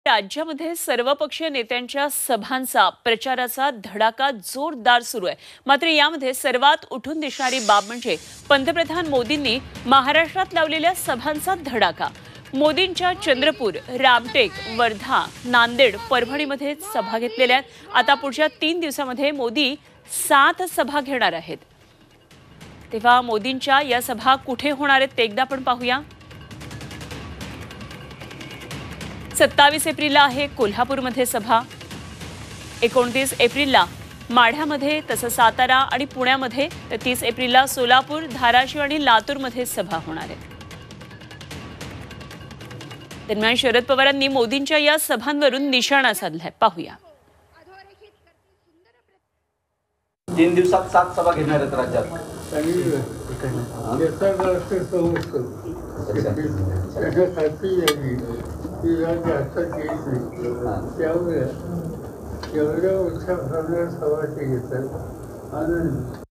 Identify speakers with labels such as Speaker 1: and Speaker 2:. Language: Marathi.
Speaker 1: राज्यामध्ये सर्वपक्षीय नेत्यांच्या सभांचा प्रचाराचा धडाका जोरदार सुरू आहे। मात्र यामध्ये सर्वात उठून दिसणारी बाब म्हणजे पंतप्रधान मोदींनी महाराष्ट्रात लावलेल्या सभांचा धडाका। मोदींच्या चंद्रपूर, रामटेक, वर्धा, नांदेड, परभणीमध्ये सभा घेतलेल्या आहेत। आता पुढच्या 3 दिवसांमध्ये मोदी 7 सभा घेणार आहेत। तेव्हा मोदींच्या या सभा कुठे होणार आहेत ते एकदा आपण पाहूया। 27 एप्रिलला आहे कोल्हापूरमध्ये सभा, 29 एप्रिलला माढ्यामध्ये, तसंच सातारा आणि पुण्यामध्ये, तर 30 एप्रिलला सोलापूर, धाराशिव आणि लातूरमध्ये सभा होणार आहे। दरम्यान शरद पवारांनी मोदींच्या या सभांवरून निशाणा साधलाय, पाहूया।
Speaker 2: 3 दिवसात 7 सभा घेणार आहेत राज्यात।
Speaker 3: एवढ्या उत्साह सभा घेतात आनंद